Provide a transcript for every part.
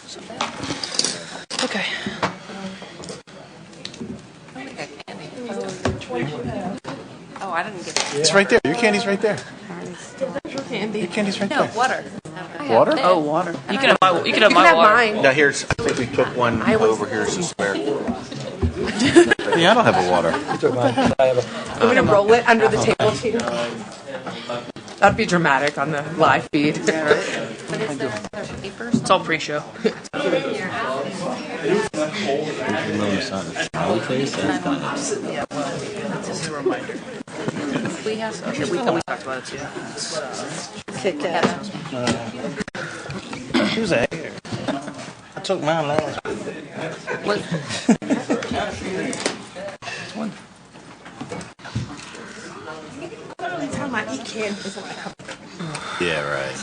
Okay. Oh, I didn't get that. It's right there. Your candy's right there. Candy. Your candy's right No, there. water. Water? Oh, water. You can have my. You can have You my can have water. mine. Now here's. I think we took one over here as a spare. Yeah, I don't have a water. I'm going to roll it under the table too. That'd be dramatic on the live feed. It's all pre-show. This is a reminder. We have. Okay, we talked about it too. Kit Kat. Who's that? I took mine last week. What? Every time I eat candy, it's like, Yeah, right.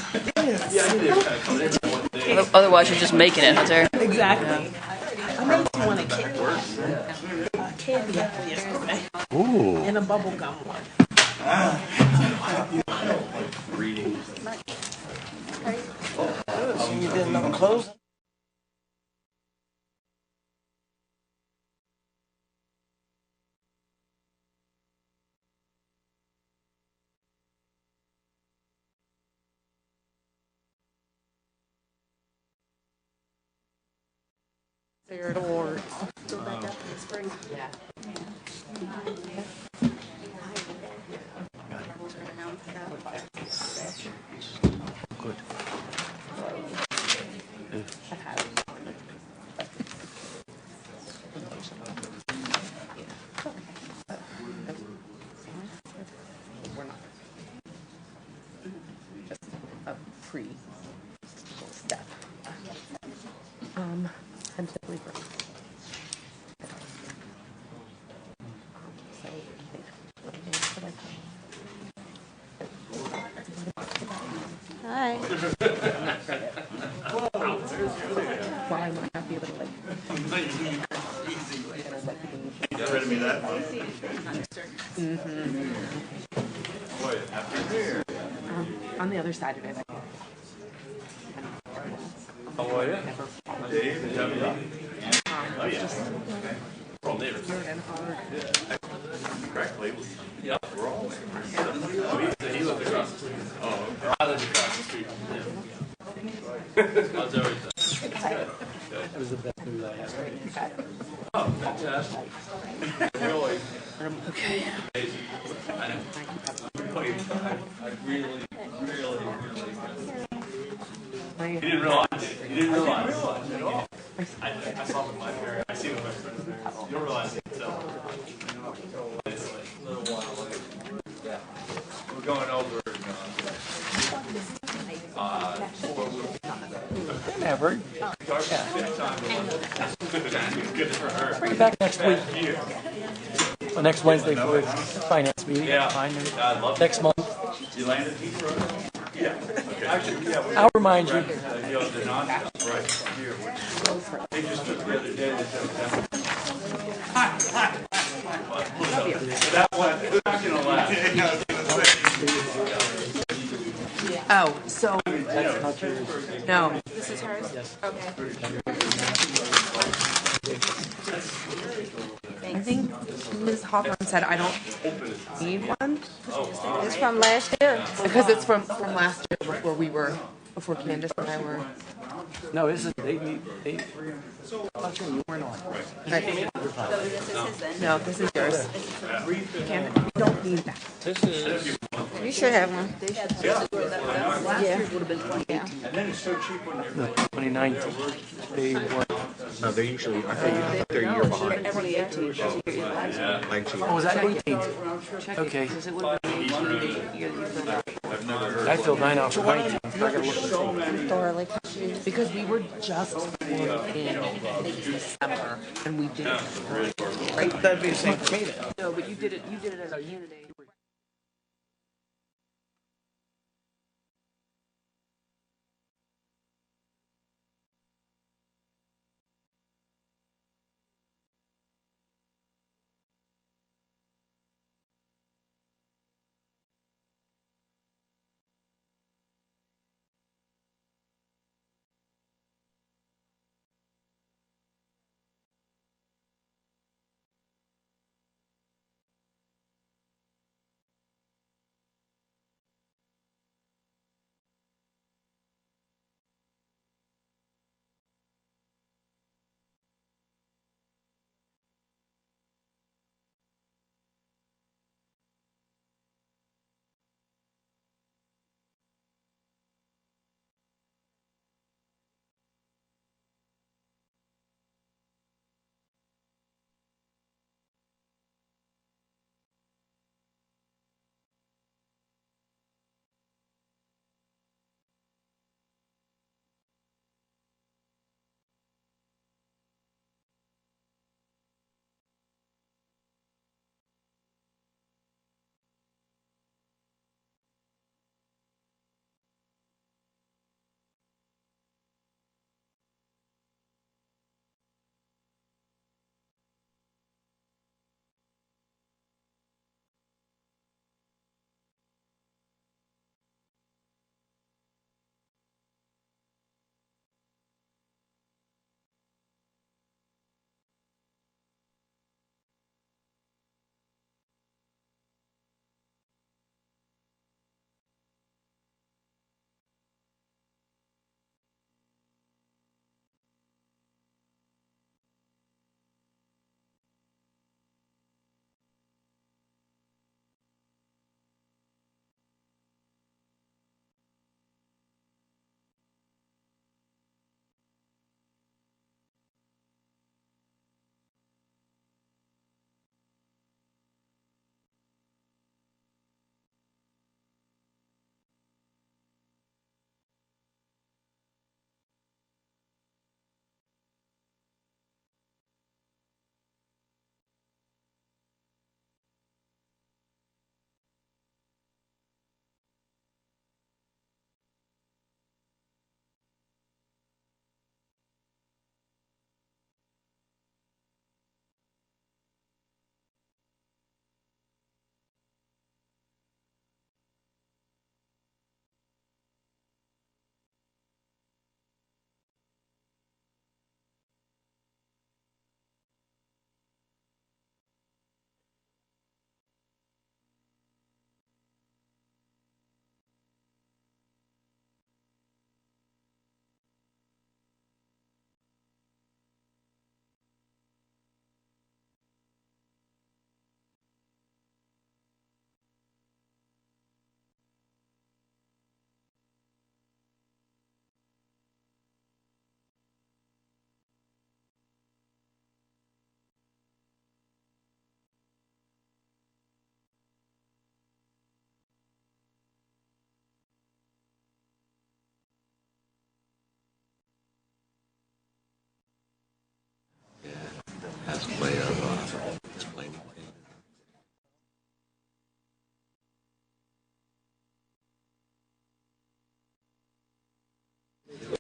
Otherwise, you're just making it, Hunter. exactly. I made you one a candy apple yesterday. Ooh. And a bubble gum one. So you didn't know close? Fair awards. Go back up in the spring. Yeah. Good. We're not. Just a pre step. Tentatively for. Hi. Why might not be able to like. Get rid of me that much. On the other side of it. How are you? Dave, Just we're all neighbors. and hard. Correctly. Yeah, we're all neighbors. He lived across the street. Oh, I lived across the street. How's everything? That was the best news I had. Oh, fantastic. Really? Okay. I know. I really. He didn't realize it. He didn't realize it. I saw him in my area. I see him in my friend's area. You don't realize it until it's like a little while later. Yeah. We're going over Never. good for her. Bring it back next week. Well, next Wednesday for the finance meeting. Yeah. Fine. I love Next month. You landed Heathrow? Yeah. Okay. Actually, yeah. I'll remind you. The non-stop, right here. They just took the other day. That one, I'm not going to laugh. Oh, so no. This is hers? Yes. Okay. I think Ms. Hawthorne said I don't need one It's from last year. because it's from last year before we were before Candace and I were. No, this is they. I'm sure you weren't on. Right. No, this is yours. Candace, we don't need that. This is. You should have one. Yeah. No, 2019. They were. No, they're usually, I think they're a year behind. Oh, was that 18? Okay. I filled mine out for 19. I gotta look. Thoroughly confused. Because we were just sworn in December and we did it. Right? That'd be the same for me then. No, but you did it as a candidate.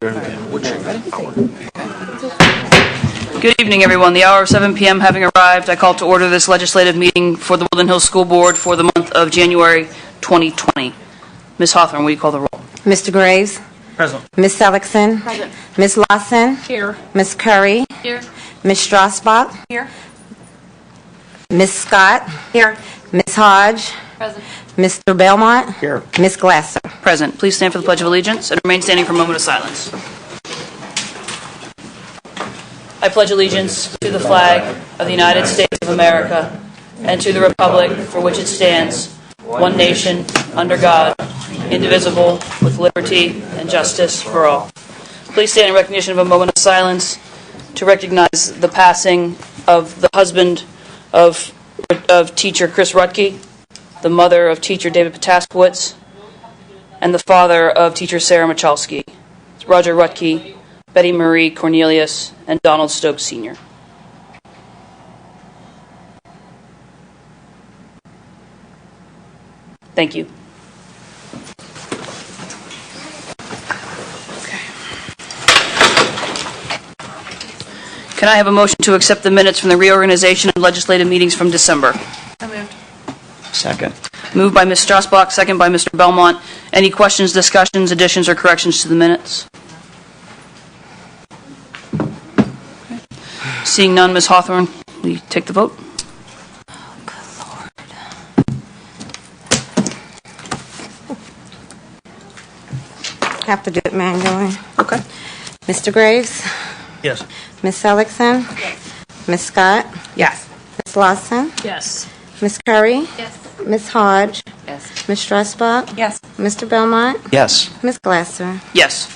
Good evening, everyone. The hour of 7 p.m. having arrived, I call to order this legislative meeting for the Woodland Hills School Board for the month of January 2020. Ms. Hawthorne, will you call the roll? Mr. Graves. Present. Ms. Seligson. Present. Ms. Lawson. Here. Ms. Curry. Here. Ms. Strasbach. Here. Ms. Scott. Here. Ms. Hodge. Present. Mr. Belmont. Here. Ms. Glasser. Present. Please stand for the Pledge of Allegiance and remain standing for a moment of silence. I pledge allegiance to the flag of the United States of America and to the republic for which it stands, one nation, under God, indivisible, with liberty and justice for all. Please stand in recognition of a moment of silence to recognize the passing of the husband of teacher Chris Rutke, the mother of teacher David Potaskowitz, and the father of teacher Sarah Michalski, Roger Rutke, Betty Marie Cornelius, and Donald Stokes Sr. Thank you. Can I have a motion to accept the minutes from the reorganization and legislative meetings from December? So moved. Second. Moved by Ms. Strasbach, second by Mr. Belmont. Any questions, discussions, additions, or corrections to the minutes? Okay. Seeing none, Ms. Hawthorne, will you take the vote? Have to do it manually. Okay. Mr. Graves. Yes. Ms. Seligson. Ms. Scott. Yes. Ms. Lawson. Yes. Ms. Curry. Yes. Ms. Hodge. Yes. Ms. Strasbach. Yes. Mr. Belmont. Yes. Ms. Glasser. Yes.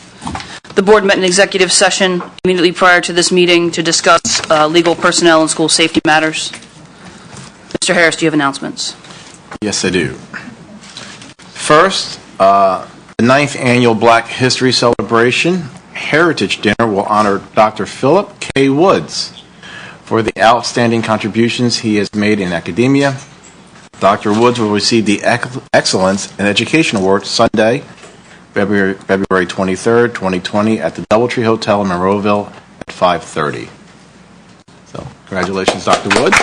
The board met in executive session immediately prior to this meeting to discuss legal, personnel, and school safety matters. Mr. Harris, do you have announcements? Yes, I do. First, the 9th Annual Black History Celebration Heritage Dinner will honor Dr. Philip K. Woods for the outstanding contributions he has made in academia. Dr. Woods will receive the Excellence in Education Award Sunday, February 23rd, 2020 at the Doubletree Hotel in Monroeville at 5:30. So, congratulations, Dr. Woods.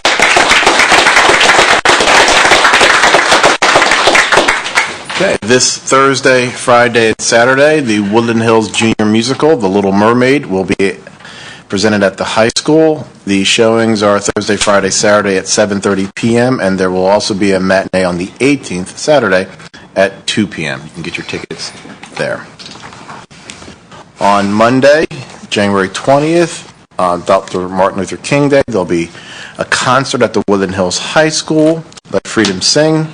Okay, this Thursday, Friday, and Saturday, the Woodland Hills Junior Musical, The Little Mermaid, will be presented at the high school. The showings are Thursday, Friday, Saturday at 7:30 p.m., and there will also be a matinee on the 18th, Saturday, at 2 p.m. You can get your tickets there. On Monday, January 20th, Dr. Martin Luther King Day, there'll be a concert at the Woodland Hills High School, Let Freedom Sing.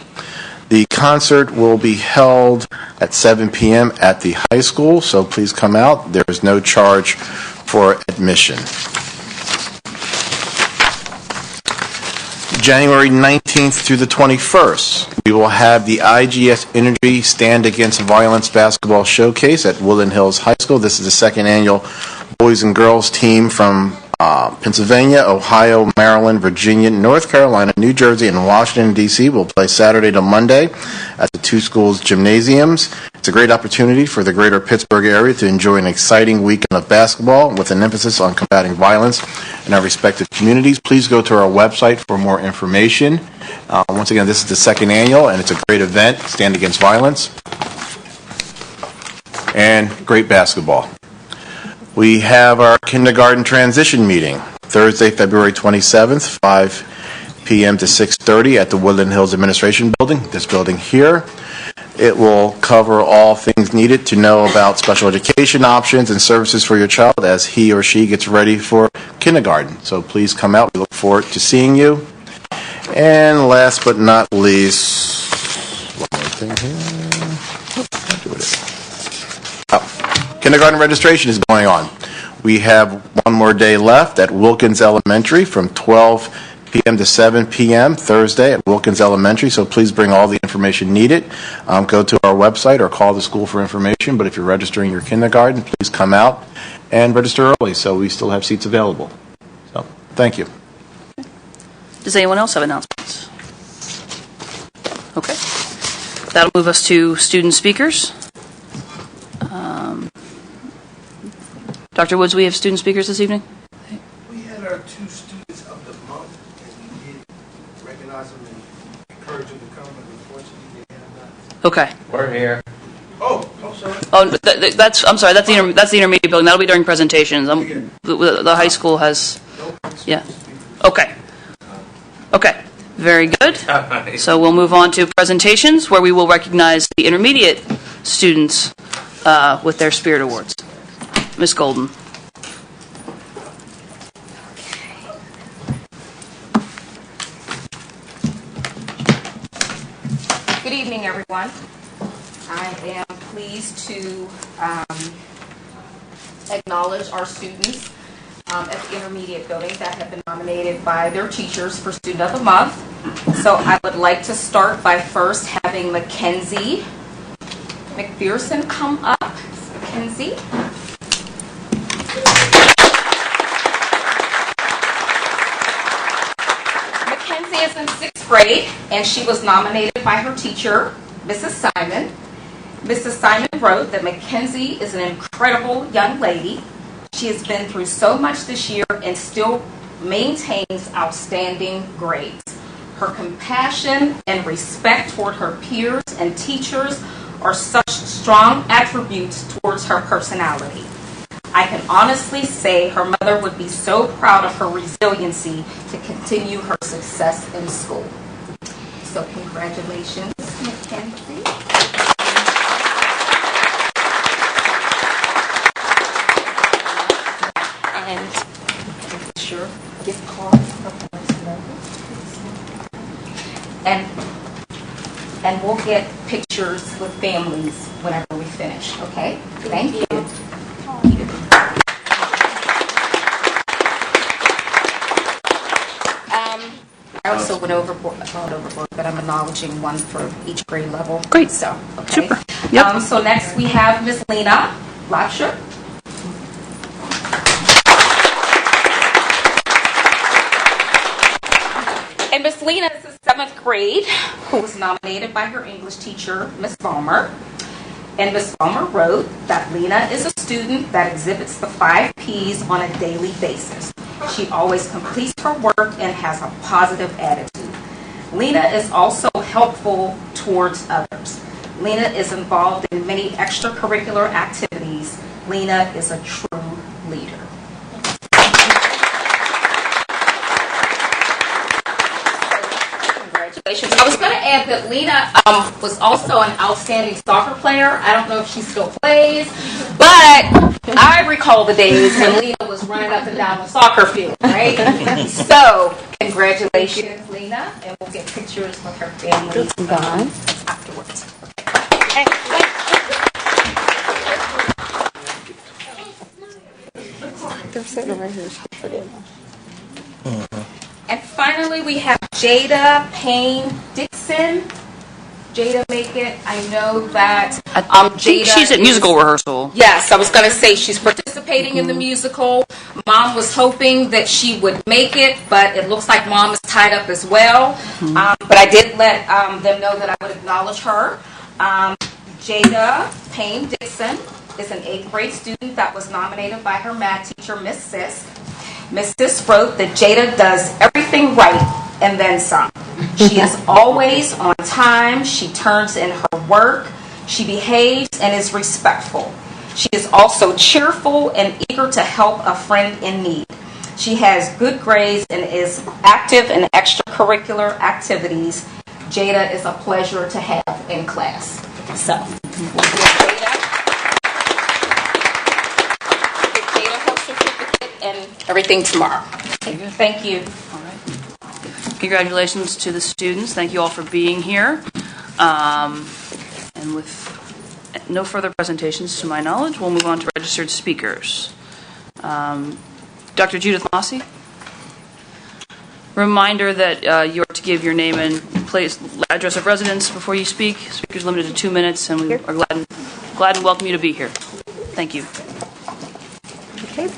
The concert will be held at 7 p.m. at the high school, so please come out. There is no charge for admission. January 19th through the 21st, we will have the IGS Energy Stand Against Violence Basketball Showcase at Woodland Hills High School. This is the second annual boys and girls team from Pennsylvania, Ohio, Maryland, Virginia, North Carolina, New Jersey, and Washington, D.C. will play Saturday to Monday at the two schools' gymnasiums. It's a great opportunity for the greater Pittsburgh area to enjoy an exciting weekend of basketball with an emphasis on combating violence in our respective communities. Please go to our website for more information. Once again, this is the second annual, and it's a great event, Stand Against Violence, and great basketball. We have our kindergarten transition meeting Thursday, February 27th, 5 p.m. to 6:30 at the Woodland Hills Administration Building, this building here. It will cover all things needed to know about special education options and services for your child as he or she gets ready for kindergarten. So please come out. We look forward to seeing you. And last but not least, one more thing here. Kindergarten registration is going on. We have one more day left at Wilkins Elementary from 12 p.m. to 7 p.m. Thursday at Wilkins Elementary, so please bring all the information needed. Go to our website or call the school for information, but if you're registering your kindergarten, please come out and register early so we still have seats available. So, thank you. Does anyone else have announcements? Okay. That'll move us to student speakers. Dr. Woods, we have student speakers this evening? We had our 2 students of the month, and we did recognize them and encourage them to come, but unfortunately they have not. Okay. We're here. Oh, sorry. Oh, I'm sorry, that's the intermediate building. That'll be during presentations. The high school has, yeah. Okay. Okay. Very good. So we'll move on to presentations, where we will recognize the intermediate students with their Spirit Awards. Ms. Golden. Good evening, everyone. I am pleased to acknowledge our students at the intermediate building that have been nominated by their teachers for Student of the Month. So I would like to start by first having Mackenzie McPherson come up. Mackenzie. Mackenzie is in 6th grade, and she was nominated by her teacher, Mrs. Simon. Mrs. Simon wrote that Mackenzie is an incredible young lady. She has been through so much this year and still maintains outstanding grades. Her compassion and respect toward her peers and teachers are such strong attributes towards her personality. I can honestly say her mother would be so proud of her resiliency to continue her success in school. So congratulations, Mackenzie. And sure, gift card. And we'll get pictures with families whenever we finish, okay? Thank you. I also went overboard, but I'm acknowledging one for each grade level. Great. So, okay. Super. Yep. So next we have Miss Lena Lapsher. And Miss Lena is in 7th grade, who was nominated by her English teacher, Miss Vollmer. And Miss Vollmer wrote that Lena is a student that exhibits the 5 Ps on a daily basis. She always completes her work and has a positive attitude. Lena is also helpful towards others. Lena is involved in many extracurricular activities. Lena is a true leader. Congratulations. I was going to add that Lena was also an outstanding soccer player. I don't know if she still plays, but I recall the days when Lena was running up and down the soccer field, right? So, congratulations, Lena, and we'll get pictures with her family afterwards. They're sitting right here. And finally, we have Jada Payne Dixon. Jada, make it. I know that Jada. She's at musical rehearsal. Yes, I was going to say she's participating in the musical. Mom was hoping that she would make it, but it looks like Mom is tied up as well. But I did let them know that I would acknowledge her. Jada Payne Dixon is an 8th grade student that was nominated by her math teacher, Miss Sisk. Miss Sisk wrote that Jada does everything right and then some. She is always on time. She turns in her work. She behaves and is respectful. She is also cheerful and eager to help a friend in need. She has good grades and is active in extracurricular activities. Jada is a pleasure to have in class. So, we'll give Jada her certificate and everything tomorrow. Thank you. All right. Congratulations to the students. Thank you all for being here. And with no further presentations to my knowledge, we'll move on to registered speakers. Dr. Judith Mossy. Reminder that you are to give your name and place, address of residence before you speak. Speakers limited to 2 minutes, and we are glad and welcome you to be here. Thank you. Okay.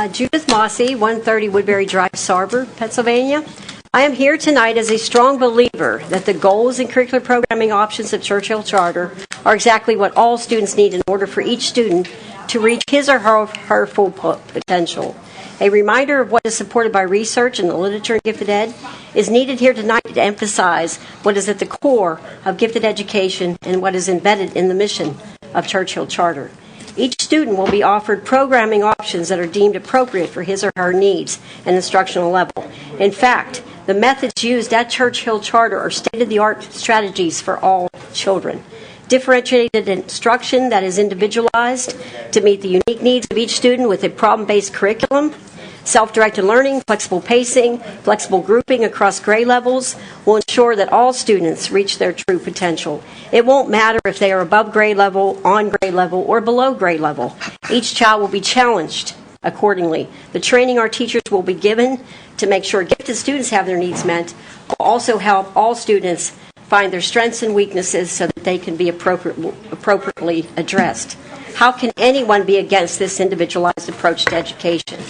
Judith Mossy, 130 Woodbury Drive, Sarber, Pennsylvania. I am here tonight as a strong believer that the goals and curricular programming options of Churchill Charter are exactly what all students need in order for each student to reach his or her full potential. A reminder of what is supported by research in the literature in gifted ed is needed here tonight to emphasize what is at the core of gifted education and what is embedded in the mission of Churchill Charter. Each student will be offered programming options that are deemed appropriate for his or her needs and instructional level. In fact, the methods used at Churchill Charter are state-of-the-art strategies for all children. Differentiated instruction that is individualized to meet the unique needs of each student with a problem-based curriculum, self-directed learning, flexible pacing, flexible grouping across grade levels will ensure that all students reach their true potential. It won't matter if they are above grade level, on grade level, or below grade level. Each child will be challenged accordingly. The training our teachers will be given to make sure gifted students have their needs met will also help all students find their strengths and weaknesses so that they can be appropriately addressed. How can anyone be against this individualized approach to education?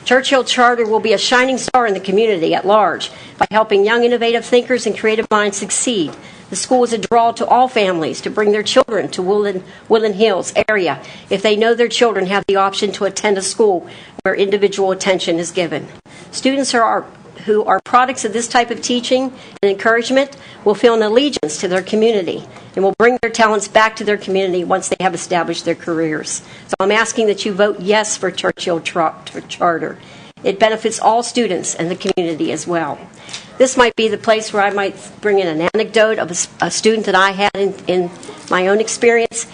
Churchill Charter will be a shining star in the community at large by helping young innovative thinkers and creative minds succeed. The school is a draw to all families to bring their children to Woodland Hills area if they know their children have the option to attend a school where individual attention is given. Students who are products of this type of teaching and encouragement will feel an allegiance to their community and will bring their talents back to their community once they have established their careers. So I'm asking that you vote yes for Churchill Charter. It benefits all students and the community as well. This might be the place where I might bring in an anecdote of a student that I had in my own experience.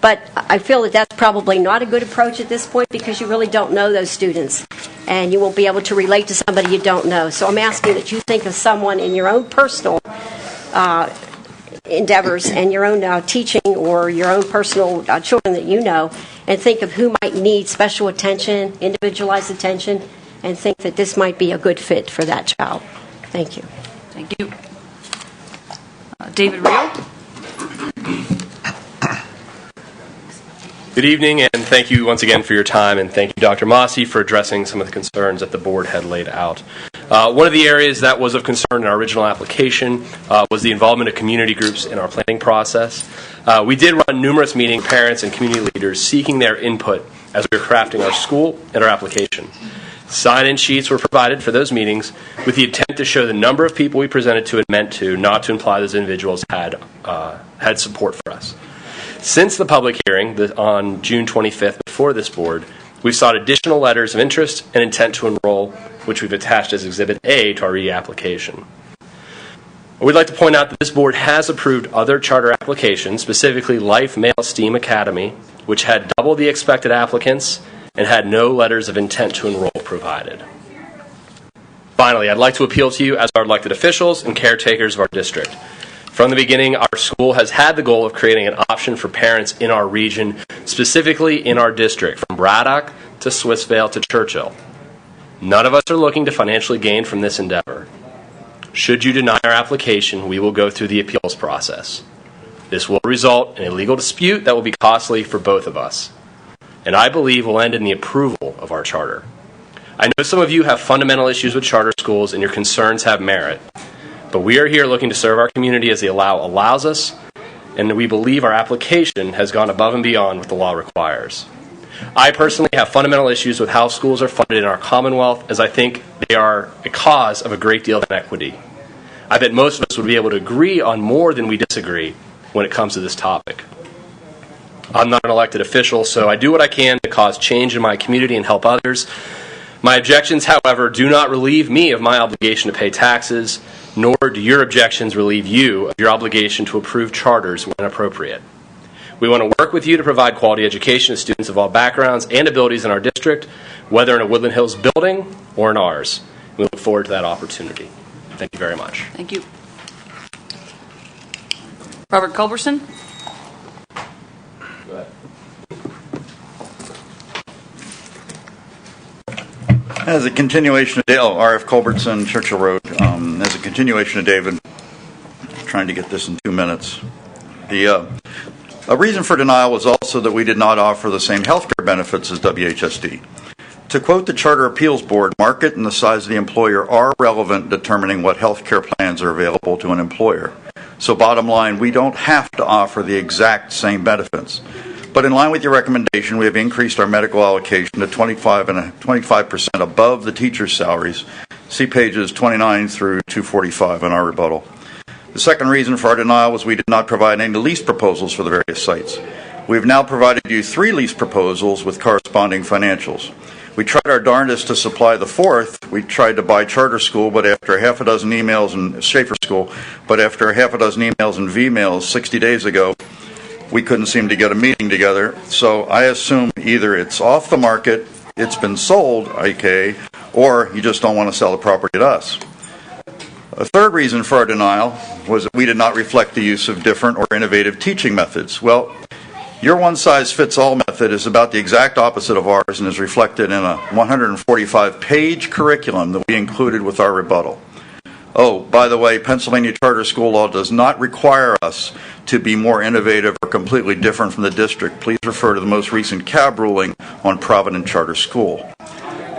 But I feel that that's probably not a good approach at this point because you really don't know those students and you won't be able to relate to somebody you don't know. So I'm asking that you think of someone in your own personal endeavors and your own teaching or your own personal children that you know and think of who might need special attention, individualized attention, and think that this might be a good fit for that child. Thank you. Thank you. David Rio. Good evening, and thank you once again for your time, and thank you, Dr. Mossy, for addressing some of the concerns that the board had laid out. One of the areas that was of concern in our original application was the involvement of community groups in our planning process. We did run numerous meetings with parents and community leaders seeking their input as we were crafting our school and our application. Sign-in sheets were provided for those meetings with the intent to show the number of people we presented to and meant to, not to imply those individuals had support for us. Since the public hearing on June 25th before this board, we've sought additional letters of interest and intent to enroll, which we've attached as Exhibit A to our reapplication. We'd like to point out that this board has approved other charter applications, specifically Life Male STEAM Academy, which had double the expected applicants and had no letters of intent to enroll provided. Finally, I'd like to appeal to you as our elected officials and caretakers of our district. From the beginning, our school has had the goal of creating an option for parents in our region, specifically in our district, from Braddock to Swissvale to Churchill. None of us are looking to financially gain from this endeavor. Should you deny our application, we will go through the appeals process. This will result in a legal dispute that will be costly for both of us, and I believe will end in the approval of our charter. I know some of you have fundamental issues with charter schools, and your concerns have merit. But we are here looking to serve our community as the law allows us, and we believe our application has gone above and beyond what the law requires. I personally have fundamental issues with how schools are funded in our Commonwealth, as I think they are a cause of a great deal of inequity. I bet most of us would be able to agree on more than we disagree when it comes to this topic. I'm not an elected official, so I do what I can to cause change in my community and help others. My objections, however, do not relieve me of my obligation to pay taxes, nor do your objections relieve you of your obligation to approve charters when appropriate. We want to work with you to provide quality education to students of all backgrounds and abilities in our district, whether in a Woodland Hills building or in ours. We look forward to that opportunity. Thank you very much. Thank you. Robert Culberson. Go ahead. As a continuation of R.F. Culbertson, Churchill Road, as a continuation of David, trying to get this in 2 minutes. A reason for denial was also that we did not offer the same health care benefits as WHSD. To quote the Charter Appeals Board, market and the size of the employer are relevant in determining what health care plans are available to an employer. So bottom line, we don't have to offer the exact same benefits. But But in line with your recommendation, we have increased our medical allocation to 25% above the teachers' salaries. See pages 29 through 245 in our rebuttal. The second reason for our denial was we did not provide any lease proposals for the various sites. We have now provided you 3 lease proposals with corresponding financials. We tried our darndest to supply the fourth. We tried to buy charter school, but after half a dozen emails and Schaefer School, but after half a dozen emails and V-mails 60 days ago, we couldn't seem to get a meeting together. So I assume either it's off the market, it's been sold, aka, or you just don't want to sell the property to us. A third reason for our denial was that we did not reflect the use of different or innovative teaching methods. Well, your one-size-fits-all method is about the exact opposite of ours and is reflected in a 145-page curriculum that we included with our rebuttal. Oh, by the way, Pennsylvania charter school law does not require us to be more innovative or completely different from the district. Please refer to the most recent CAB ruling on Provident Charter School.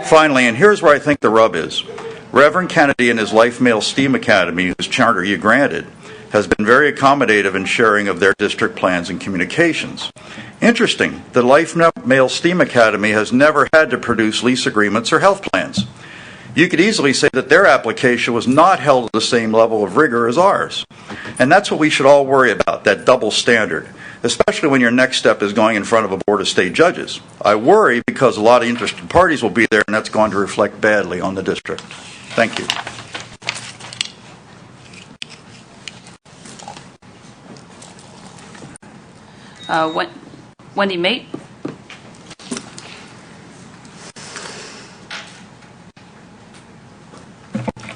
Finally, and here's where I think the rub is, Reverend Kennedy and his Life Mail STEAM Academy, whose charter you granted, has been very accommodative in sharing of their district plans and communications. Interesting, the Life Mail STEAM Academy has never had to produce lease agreements or health plans. You could easily say that their application was not held at the same level of rigor as ours. And that's what we should all worry about, that double standard, especially when your next step is going in front of a board of state judges. I worry because a lot of interested parties will be there, and that's going to reflect badly on the district. Thank you. Wendy Mate.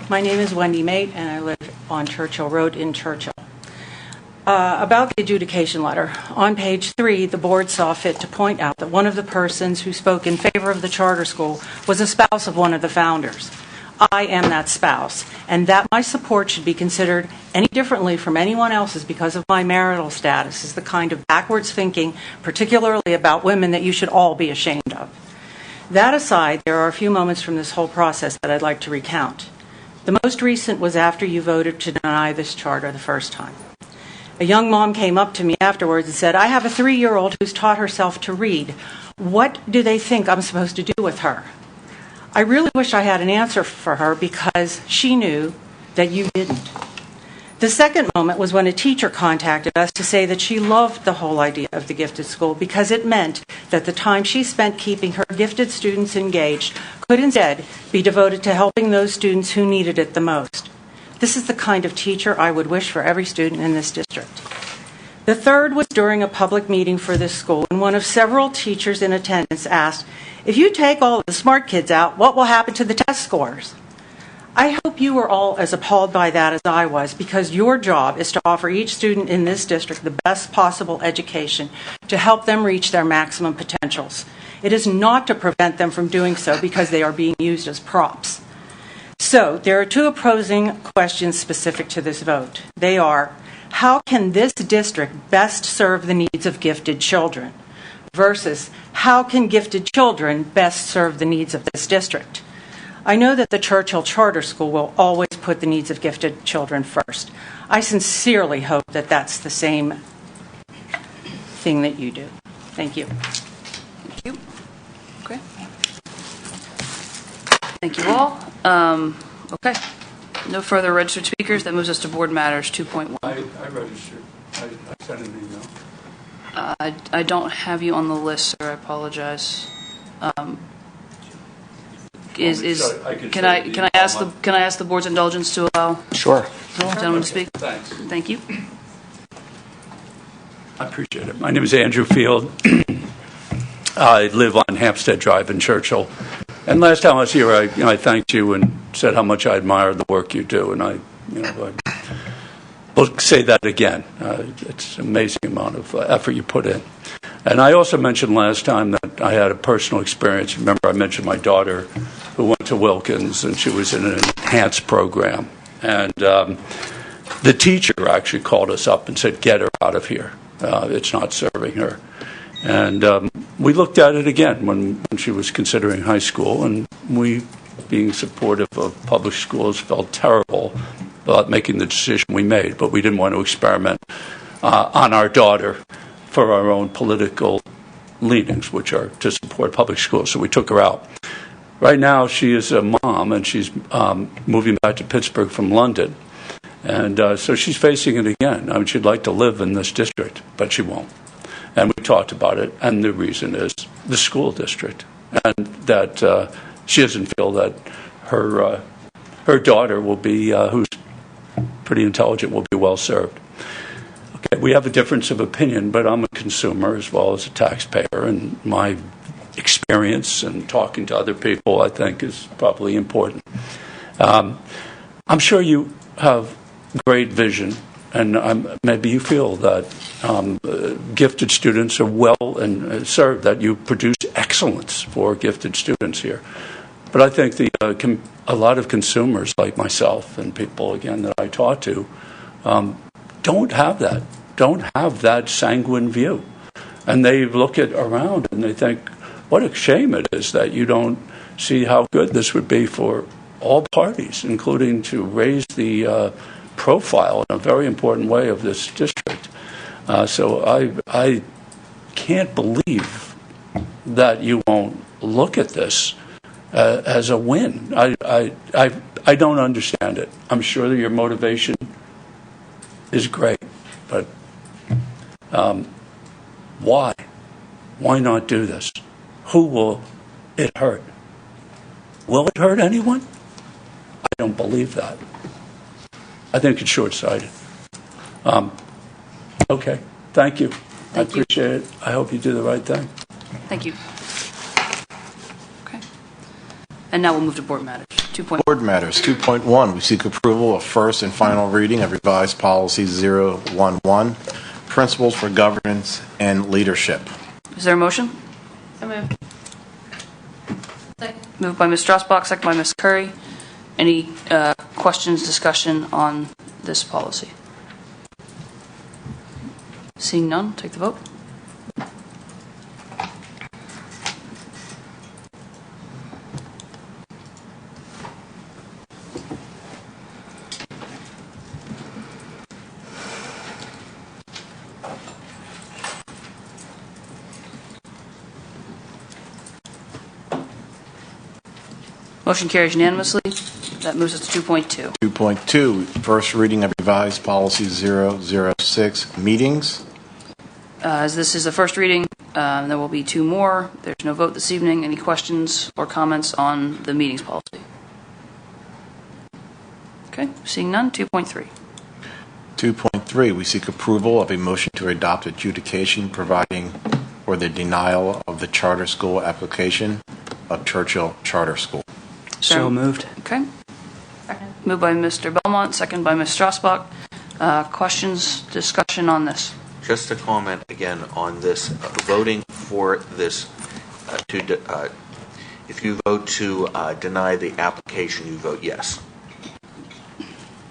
My name is Wendy Mate, and I live on Churchill Road in Churchill. About the adjudication letter, on page 3, the board saw fit to point out that one of the persons who spoke in favor of the charter school was a spouse of one of the founders. I am that spouse, and that my support should be considered any differently from anyone else's because of my marital status is the kind of backwards thinking, particularly about women, that you should all be ashamed of. That aside, there are a few moments from this whole process that I'd like to recount. The most recent was after you voted to deny this charter the first time. A young mom came up to me afterwards and said, I have a 3-year-old who's taught herself to read. What do they think I'm supposed to do with her? I really wish I had an answer for her because she knew that you didn't. The second moment was when a teacher contacted us to say that she loved the whole idea of the gifted school because it meant that the time she spent keeping her gifted students engaged could instead be devoted to helping those students who needed it the most. This is the kind of teacher I would wish for every student in this district. The third was during a public meeting for this school, and one of several teachers in attendance asked, if you take all of the smart kids out, what will happen to the test scores? I hope you were all as appalled by that as I was, because your job is to offer each student in this district the best possible education to help them reach their maximum potentials. It is not to prevent them from doing so because they are being used as props. So, there are 2 opposing questions specific to this vote. They are, how can this district best serve the needs of gifted children? Versus, how can gifted children best serve the needs of this district? I know that the Churchill Charter School will always put the needs of gifted children first. I sincerely hope that that's the same thing that you do. Thank you. Thank you. Okay. Thank you all. Okay. No further registered speakers. That moves us to board matters 2.1. I registered. I sent an email. I don't have you on the list, sir. I apologize. Can I ask the board's indulgence to allow Sure. the gentleman to speak? Thanks. Thank you. I appreciate it. My name is Andrew Field. I live on Hampstead Drive in Churchill. And last time I was here, I thanked you and said how much I admire the work you do, and I will say that again. It's an amazing amount of effort you put in. And I also mentioned last time that I had a personal experience. Remember, I mentioned my daughter who went to Wilkins, and she was in an enhanced program. And the teacher actually called us up and said, get her out of here. It's not serving her. And we looked at it again when she was considering high school, and we, being supportive of public schools, felt terrible about making the decision we made, but we didn't want to experiment on our daughter for our own political leanings, which are to support public schools. So we took her out. Right now, she is a mom, and she's moving back to Pittsburgh from London. And so she's facing it again. I mean, she'd like to live in this district, but she won't. And we talked about it, and the reason is the school district, and that she doesn't feel that her daughter will be, who's pretty intelligent, will be well served. Okay, we have a difference of opinion, but I'm a consumer as well as a taxpayer, and my experience and talking to other people, I think, is probably important. I'm sure you have great vision, and maybe you feel that gifted students are well and served, that you produce excellence for gifted students here. But I think a lot of consumers like myself and people, again, that I talk to, don't have that sanguine view. And they look around and they think, what a shame it is that you don't see how good this would be for all parties, including to raise the profile in a very important way of this district. So I can't believe that you won't look at this as a win. I don't understand it. I'm sure that your motivation is great, but why? Why not do this? Who will it hurt? Will it hurt anyone? I don't believe that. I think it's short-sighted. Okay, thank you. I appreciate it. I hope you do the right thing. Thank you. Okay. And now we'll move to board matters. Board matters. 2.1, we seek approval of first and final reading of revised policy 011, principles for governance and leadership. Is there a motion? So moved. Moved by Ms. Strasbach, second by Ms. Curry. Any questions, discussion on this policy? Seeing none, take the vote. Motion carries unanimously. That moves us to 2.2. 2.2, first reading of revised policy 006, meetings. As this is the first reading, there will be two more. There's no vote this evening. Any questions or comments on the meetings policy? Okay, seeing none, 2.3. 2.3, we seek approval of a motion to adopt adjudication providing for the denial of the charter school application of Churchill Charter School. So moved. Okay. Moved by Mr. Belmont, second by Ms. Strasbach. Questions, discussion on this? Just a comment again on this. Voting for this, if you vote to deny the application, you vote yes.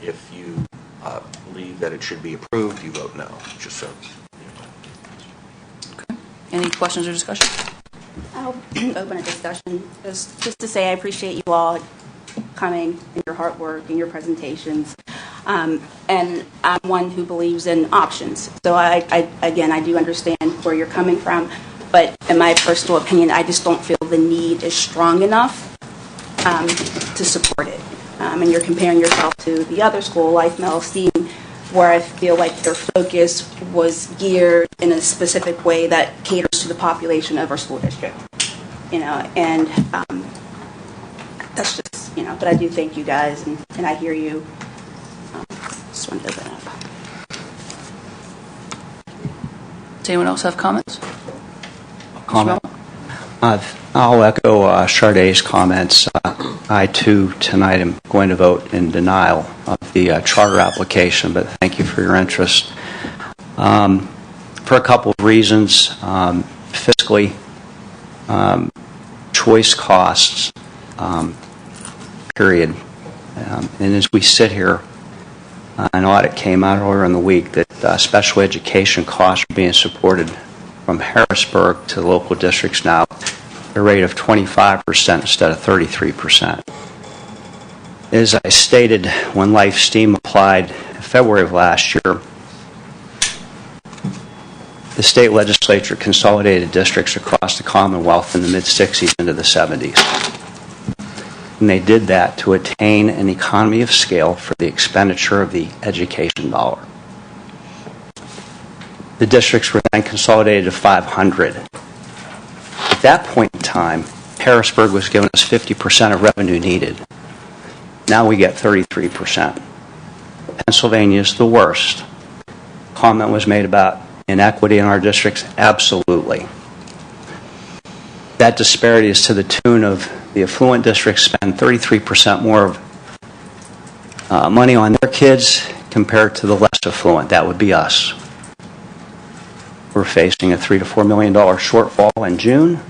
If you believe that it should be approved, you vote no. Just so. Okay. Any questions or discussion? I'll open a discussion. Just to say I appreciate you all coming and your hard work and your presentations. And I'm one who believes in options. So I do understand where you're coming from. But in my personal opinion, I just don't feel the need is strong enough to support it. And you're comparing yourself to the other school, Life Mel Steam, where I feel like their focus was geared in a specific way that caters to the population of our school district. And that's just, but I do thank you guys, and I hear you. Just wanted to open up. Does anyone else have comments? Comment. I'll echo Shardae's comments. I, too, tonight am going to vote in denial of the charter application, but thank you for your interest. For a couple of reasons, fiscally, choice costs, period. And as we sit here, an audit came out earlier in the week that special education costs are being supported from Harrisburg to the local districts now at a rate of 25% instead of 33%. As I stated when Life Steam applied in February of last year, the state legislature consolidated districts across the Commonwealth in the mid-60s into the 70s. And they did that to attain an economy of scale for the expenditure of the education dollar. The districts were then consolidated to 500. At that point in time, Harrisburg was giving us 50% of revenue needed. Now we get 33%. Pennsylvania is the worst. Comment was made about inequity in our districts. Absolutely. That disparity is to the tune of the affluent districts spend 33% more of money on their kids compared to the less affluent. That would be us. We're facing a $3 to $4 million shortfall in June,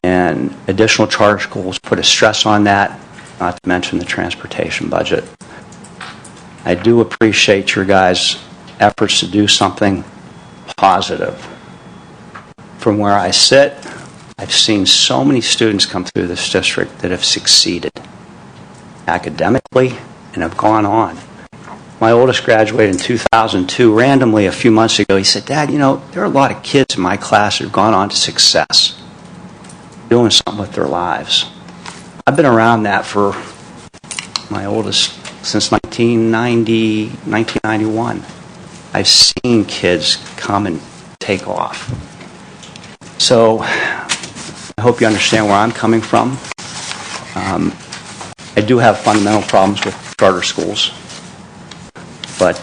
and additional charter schools put a stress on that, not to mention the transportation budget. I do appreciate your guys' efforts to do something positive. From where I sit, I've seen so many students come through this district that have succeeded academically and have gone on. My oldest graduated in 2002. Randomly, a few months ago, he said, "Dad, you know, there are a lot of kids in my class who have gone on to success, doing something with their lives." I've been around that for my oldest since 1991. I've seen kids come and take off. So I hope you understand where I'm coming from. I do have fundamental problems with charter schools, but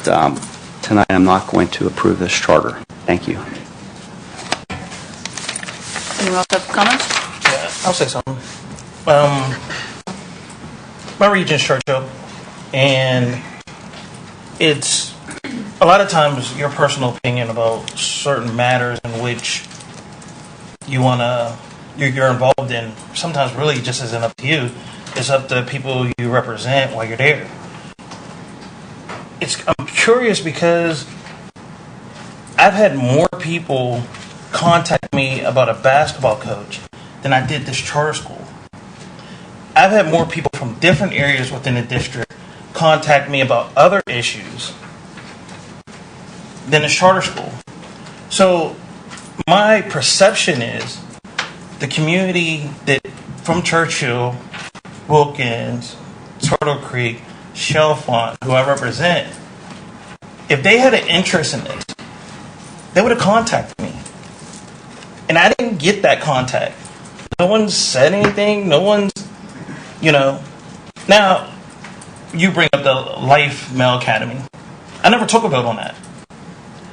tonight I'm not going to approve this charter. Thank you. Anyone else have comments? Yeah, I'll say something. My region's Churchill, and it's a lot of times your personal opinion about certain matters in which you're involved in sometimes really just isn't up to you. It's up to people you represent while you're there. I'm curious because I've had more people contact me about a basketball coach than I did this charter school. I've had more people from different areas within the district contact me about other issues than this charter school. So my perception is the community that from Churchill, Wilkins, Turtle Creek, Chalfont, who I represent, if they had an interest in this, they would have contacted me. And I didn't get that contact. No one said anything. No one's, Now, you bring up the Life Male Academy. I never took a vote on that.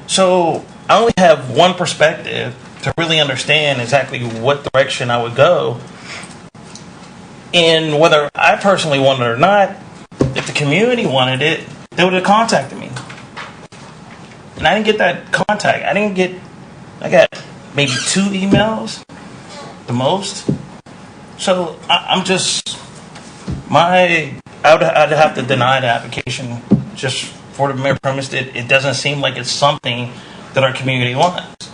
So I only have one perspective to really understand exactly what direction I would go. And whether I personally wanted it or not, if the community wanted it, they would have contacted me. And I didn't get that contact. I got maybe 2 emails, the most. So I'd have to deny the application just for the mere premise that it doesn't seem like it's something that our community wants.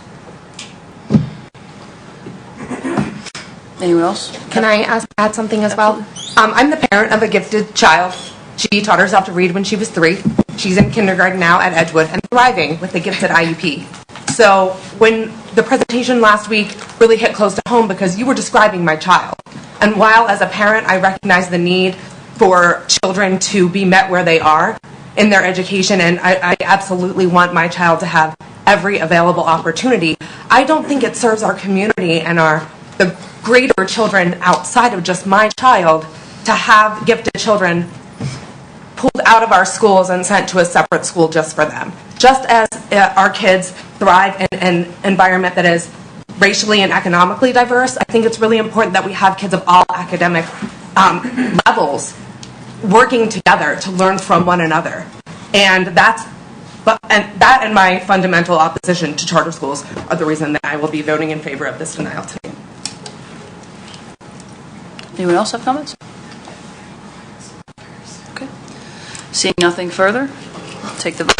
Anyone else? Can I add something as well? I'm the parent of a gifted child. She taught herself to read when she was 3. She's in kindergarten now at Edgewood and thriving with the gifted IEP. So when the presentation last week really hit close to home because you were describing my child. And while as a parent I recognize the need for children to be met where they are in their education, and I absolutely want my child to have every available opportunity, I don't think it serves our community and the greater children outside of just my child to have gifted children pulled out of our schools and sent to a separate school just for them. Just as our kids thrive in an environment that is racially and economically diverse, I think it's really important that we have kids of all academic levels working together to learn from one another. And that and my fundamental opposition to charter schools are the reason that I will be voting in favor of this denial tonight. Anyone else have comments? Okay. Seeing nothing further, take the vote.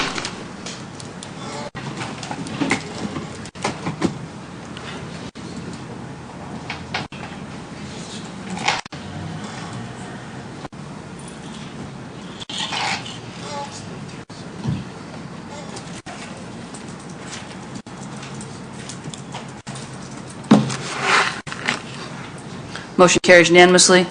Motion carries unanimously.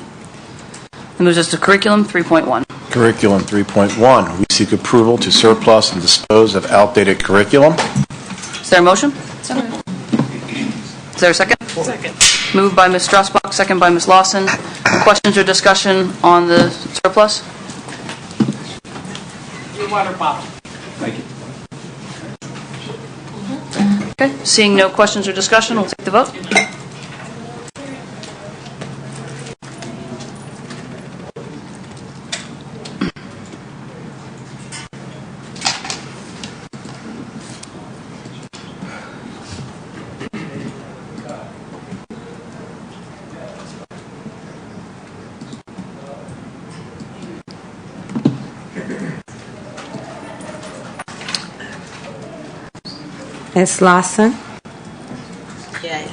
That moves us to Curriculum 3.1. Curriculum 3.1, we seek approval to surplus and dispose of outdated curriculum. Is there a motion? Is there a second? Second. Moved by Ms. Strassbach, second by Ms. Lawson. Questions or discussion on the surplus? Your water bottle. Thank you. Okay, seeing no questions or discussion, we'll take the vote. Ms. Lawson? Yeah.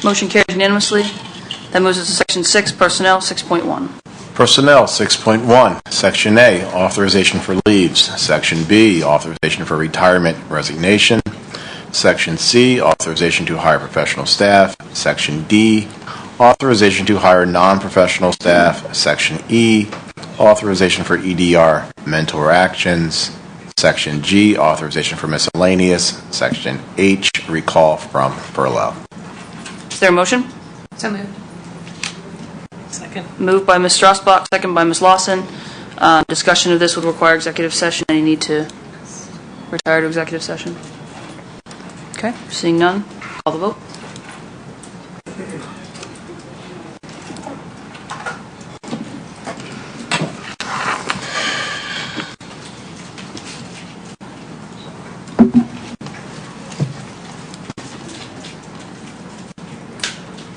Motion carries unanimously. That moves us to Section 6, Personnel 6.1. Personnel 6.1, Section A, authorization for leaves. Section B, authorization for retirement, resignation. Section C, authorization to hire professional staff. Section D, authorization to hire non-professional staff. Section E, authorization for EDR mentor actions. Section G, authorization for miscellaneous. Section H, recall from furlough. Is there a motion? So moved. Second. Moved by Ms. Strassbach, second by Ms. Lawson. Discussion of this would require executive session. Any need to retire to executive session? Okay, seeing none, call the vote.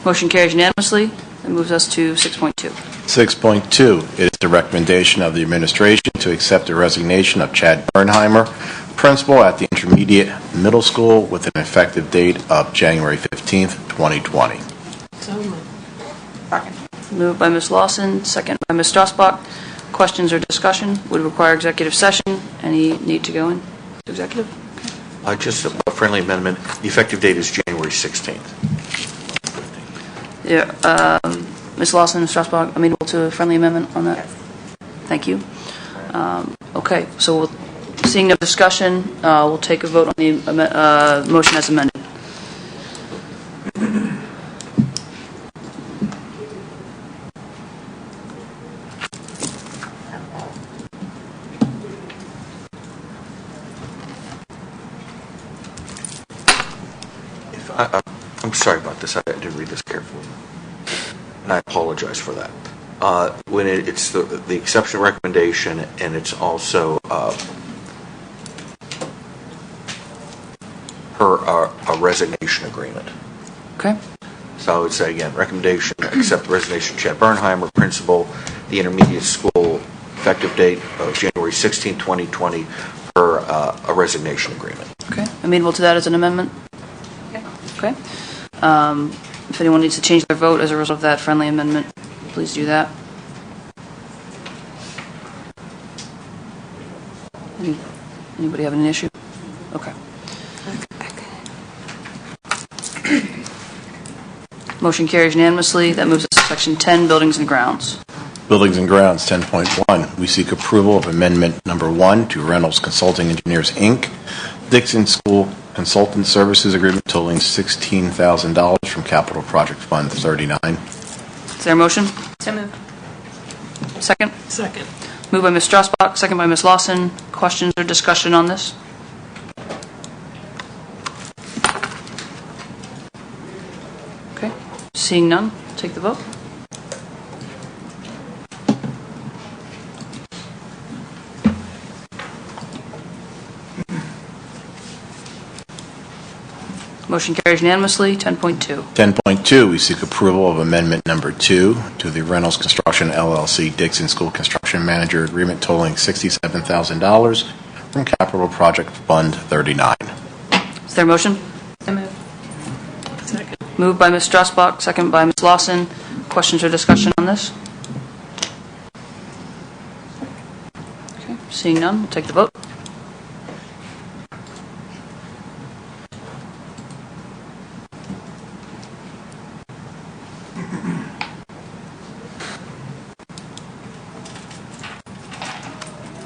Motion carries unanimously. That moves us to 6.2. 6.2, it is the recommendation of the administration to accept the resignation of Chad Bernheimer, principal at the intermediate middle school with an effective date of January 15th, 2020. So moved. Moved by Ms. Lawson, second by Ms. Strassbach. Questions or discussion would require executive session. Any need to go into executive? Just a friendly amendment. The effective date is January 16th. Yeah, Ms. Lawson and Strassbach, amenable to a friendly amendment on that? Yes. Thank you. Okay, so seeing no discussion, we'll take a vote on the motion as amended. I'm sorry about this. I didn't read this carefully, and I apologize for that. When it's the exception recommendation, and it's also a resignation agreement. Okay. So I would say again, recommendation, accept the resignation of Chad Bernheimer, principal, the intermediate school, effective date of January 16, 2020, per a resignation agreement. Okay. Amenable to that as an amendment? Okay. If anyone needs to change their vote as a result of that friendly amendment, please do that. Anybody have an issue? Okay. Motion carries unanimously. That moves us to Section 10, Buildings and Grounds. Buildings and Grounds 10.1, we seek approval of amendment number 1 to Reynolds Consulting Engineers, Inc., Dixon School Consultant Services Agreement totaling $16,000 from Capital Project Fund 39. Is there a motion? So moved. Second? Second. Moved by Ms. Strassbach, second by Ms. Lawson. Questions or discussion on this? Okay. Seeing none, take the vote. Motion carries unanimously. 10.2. 10.2, we seek approval of amendment number 2 to the Reynolds Construction LLC Dixon School Construction Manager Agreement totaling $67,000 from Capital Project Fund 39. Is there a motion? So moved. Second. Moved by Ms. Strassbach, second by Ms. Lawson. Questions or discussion on this? Okay, seeing none, we'll take the vote.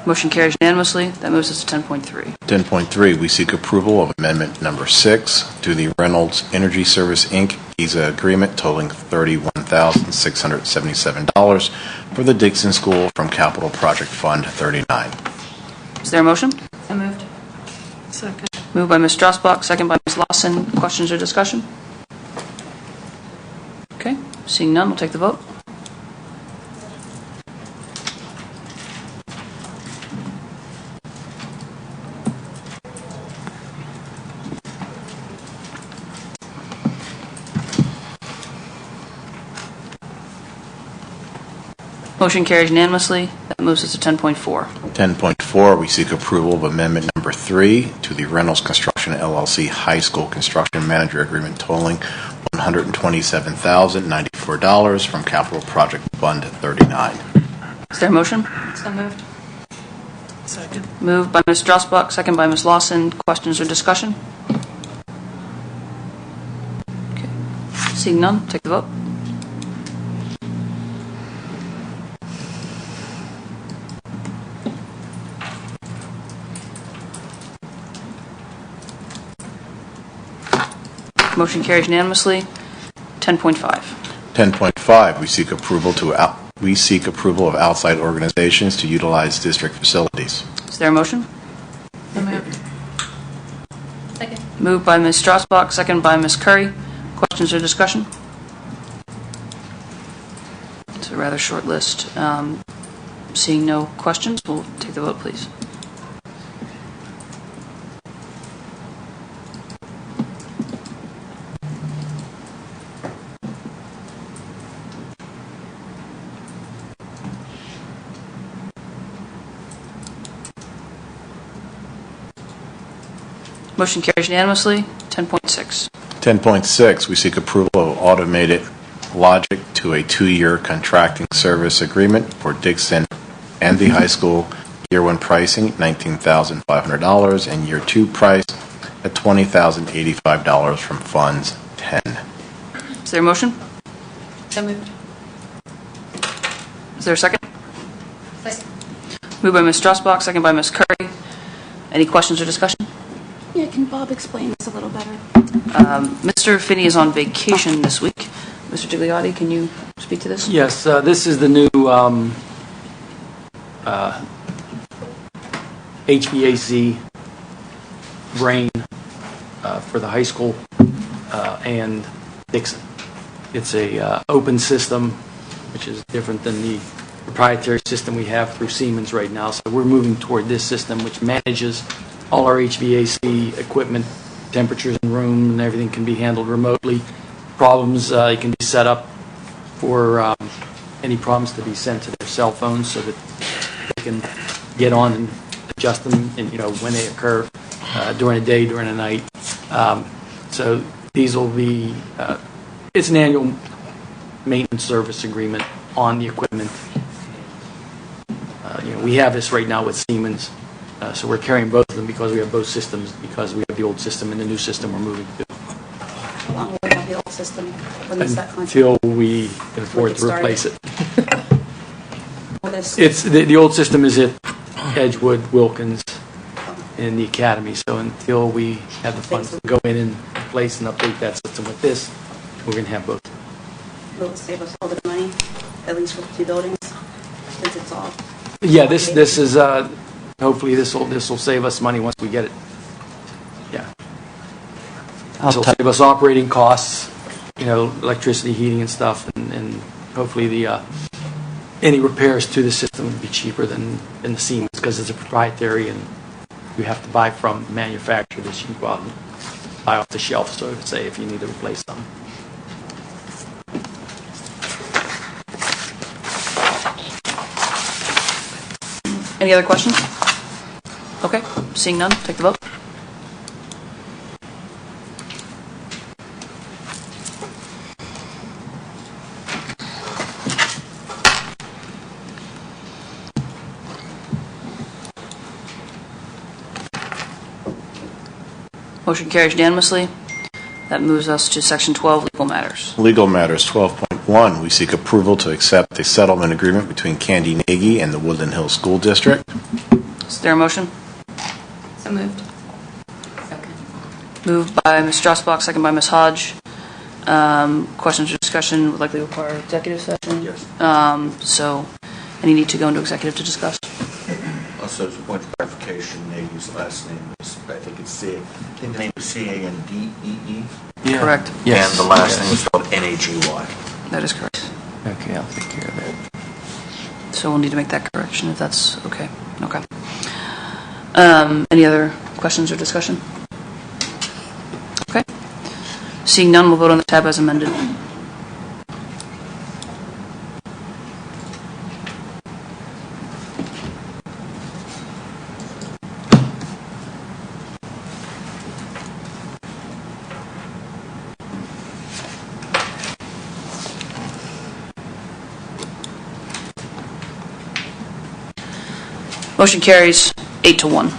Motion carries unanimously. That moves us to 10.3. 10.3, we seek approval of amendment number 6 to the Reynolds Energy Service, Inc. EASA agreement totaling $31,677 for the Dixon School from Capital Project Fund 39. Is there a motion? So moved. Second. Moved by Ms. Strassbach, second by Ms. Lawson. Questions or discussion? Okay, seeing none, we'll take the vote. Motion carries unanimously. That moves us to 10.4. 10.4, we seek approval of amendment number 3 to the Reynolds Construction LLC High School Construction Manager Agreement totaling $127,094 from Capital Project Fund 39. Is there a motion? So moved. Second. Moved by Ms. Strassbach, second by Ms. Lawson. Questions or discussion? Okay. Seeing none, take the vote. Motion carries unanimously. 10.5. 10.5, we seek approval of outside organizations to utilize district facilities. Is there a motion? So moved. Second. Moved by Ms. Strassbach, second by Ms. Curry. Questions or discussion? It's a rather short list. Seeing no questions, we'll take the vote, please. Motion carries unanimously. 10.6. 10.6, we seek approval of automated logic to a 2-year contracting service agreement for Dixon and the high school. Year 1 pricing, $19,500, and Year 2 price at $20,085 from Funds 10. Is there a motion? So moved. Is there a second? Second. Moved by Ms. Strassbach, second by Ms. Curry. Any questions or discussion? Yeah, can Bob explain this a little better? Mr. Finney is on vacation this week. Mr. Gigliotti, can you speak to this? Yes, this is the new HVAC brain for the high school and Dixon. It's a open system, which is different than the proprietary system we have through Siemens right now. So we're moving toward this system, which manages all our HVAC equipment, temperatures in the room, and everything can be handled remotely. Problems, it can be set up for any problems to be sent to their cell phones so that they can get on and adjust them, and when they occur during the day, during the night. So these will be, it's an annual maintenance service agreement on the equipment. We have this right now with Siemens. So we're carrying both of them because we have both systems, because we have the old system and the new system we're moving to. How long will we have the old system? When is that contract? Until we can afford to replace it. Will this- It's the old system is at Edgewood, Wilkins, in the academy. So until we have the funds to go in and replace and update that system with this, we're going to have both. Will it save us all the money, at least for the 2 buildings, since it's all? Yeah, this is hopefully this will save us money once we get it. Yeah. This will save us operating costs, electricity, heating, and stuff, and hopefully the any repairs to the system would be cheaper than the Siemens because it's a proprietary and you have to buy from the manufacturer that you can go out and buy off the shelf, so to say, if you need to replace them. Any other questions? Okay, seeing none, take the vote. Motion carries unanimously. That moves us to Section 12, Legal Matters. Legal Matters 12.1, we seek approval to accept a settlement agreement between Candy Nagy and the Woodland Hills School District. Is there a motion? So moved. Moved by Ms. Strasbach, second by Ms. Hodge. Questions or discussion would likely require executive session. Yes. So any need to go into executive to discuss? Also, as a point of clarification, Nagy's last name is, I think the name is C-A-N-D-E-E. Yeah. Correct. Yes. And the last name is spelled N-A-G-Y. That is correct. Okay, I'll take care of that. So we'll need to make that correction if that's okay. Okay. Any other questions or discussion? Okay. Seeing none, we'll vote on the tab as amended. Motion carries 8-1.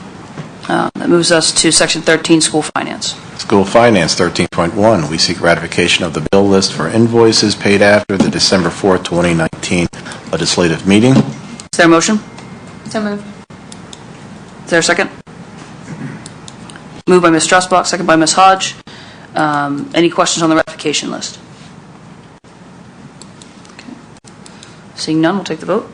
That moves us to Section 13, School Finance. School Finance 13.1, we seek ratification of the bill list for invoices paid after the December 4th, 2019 legislative meeting. Is there a motion? So moved. Is there a second? Moved by Ms. Strasbach, second by Ms. Hodge. Any questions on the ratification list? Okay. Seeing none, we'll take the vote.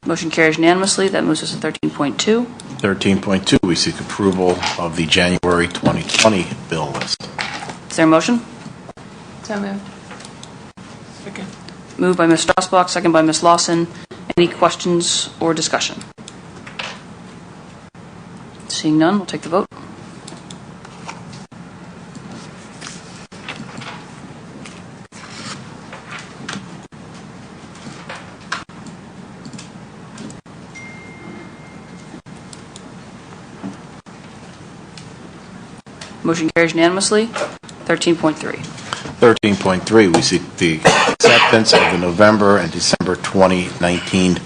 Motion carries unanimously. That moves us to 13.2. 13.2, we seek approval of the January 2020 bill list. Is there a motion? So moved. Moved by Ms. Strasbach, second by Ms. Lawson. Any questions or discussion? Seeing none, we'll take the vote. Motion carries unanimously. 13.3. 13.3, we seek the acceptance of the November and December 2019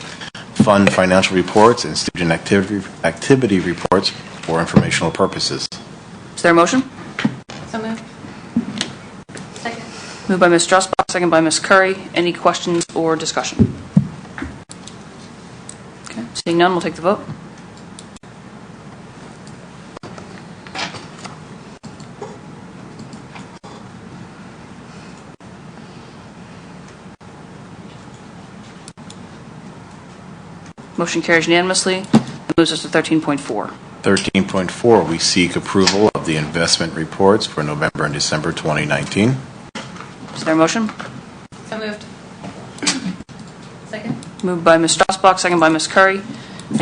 fund financial reports and student activity reports for informational purposes. Is there a motion? So moved. Second. Moved by Ms. Strasbach, second by Ms. Curry. Any questions or discussion? Okay. Seeing none, we'll take the vote. Motion carries unanimously. That moves us to 13.4. 13.4, we seek approval of the investment reports for November and December 2019. Is there a motion? So moved. Second. Moved by Ms. Strasbach, second by Ms. Curry.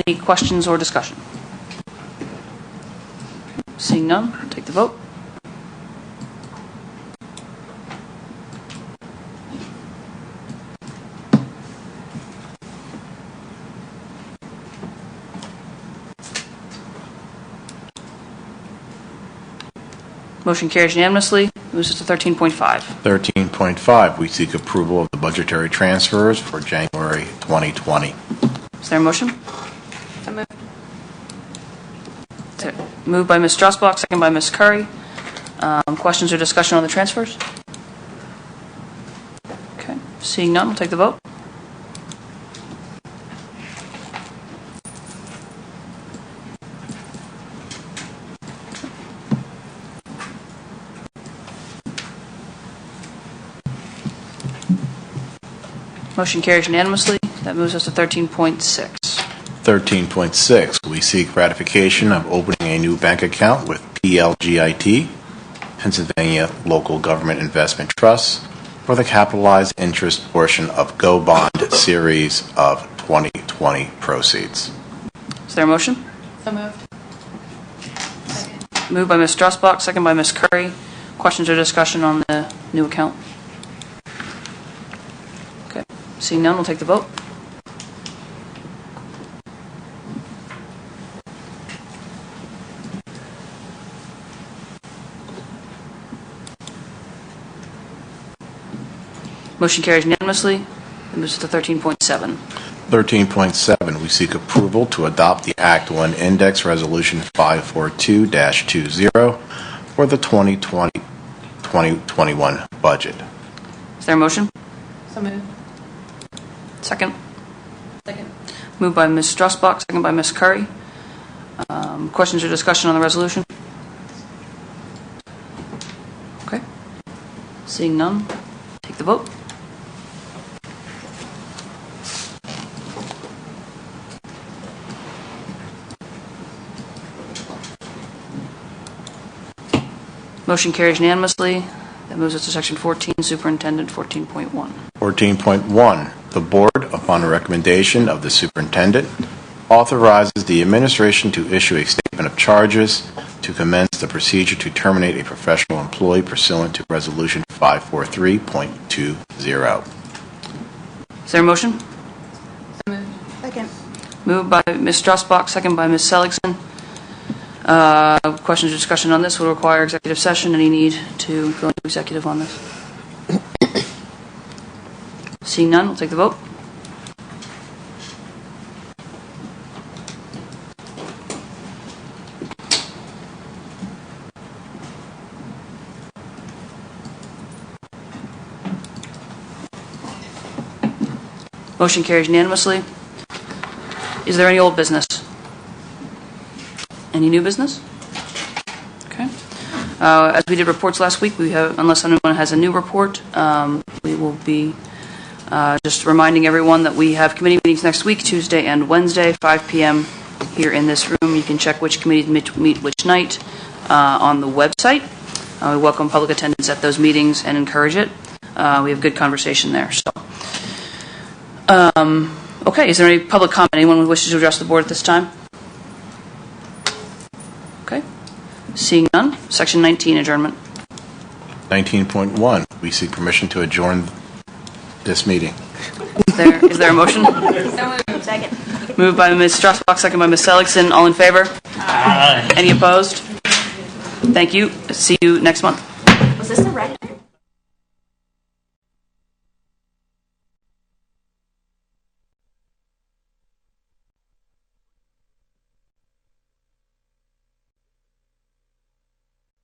Any questions or discussion? Seeing none, we'll take the vote. Motion carries unanimously. Moves us to 13.5. 13.5, we seek approval of the budgetary transfers for January 2020. Is there a motion? So moved. Moved by Ms. Strasbach, second by Ms. Curry. Questions or discussion on the transfers? Okay. Seeing none, we'll take the vote. Motion carries unanimously. That moves us to 13.6. 13.6, we seek ratification of opening a new bank account with PLGIT, Pennsylvania Local Government Investment Trust, for the capitalized interest portion of Go Bond Series of 2020 proceeds. Is there a motion? So moved. Second. Moved by Ms. Strasbach, second by Ms. Curry. Questions or discussion on the new account? Okay. Seeing none, we'll take the vote. Motion carries unanimously. It moves to 13.7. 13.7, we seek approval to adopt the Act 1 Index Resolution 542-20 for the 2020-2021 budget. Is there a motion? So moved. Second. Moved by Ms. Strasbach, second by Ms. Curry. Questions or discussion on the resolution? Okay. Seeing none, take the vote. Motion carries unanimously. That moves us to Section 14, Superintendent 14.1. 14.1, the Board, upon the recommendation of the Superintendent, authorizes the administration to issue a statement of charges to commence the procedure to terminate a professional employee pursuant to Resolution 543.20. Is there a motion? Second. Moved by Ms. Strasbach, second by Ms. Seligson. Questions or discussion on this will require executive session. Any need to go into executive on this? Seeing none, we'll take the vote. Motion carries unanimously. Is there any old business? Any new business? Okay. As we did reports last week, we have, unless anyone has a new report, we will be just reminding everyone that we have committee meetings next week, Tuesday and Wednesday, 5 p.m. here in this room. You can check which committees meet which night on the website. We welcome public attendance at those meetings and encourage it. We have good conversation there. So, okay, is there any public comment? Anyone who wishes to address the board at this time? Okay. Seeing none. Section 19, adjournment. 19.1, we seek permission to adjourn this meeting. Is there a motion? So moved. Second. Moved by Ms. Strasbach, second by Ms. Seligson. All in favor? Aye. Any opposed? Thank you. See you next month. Was this a record?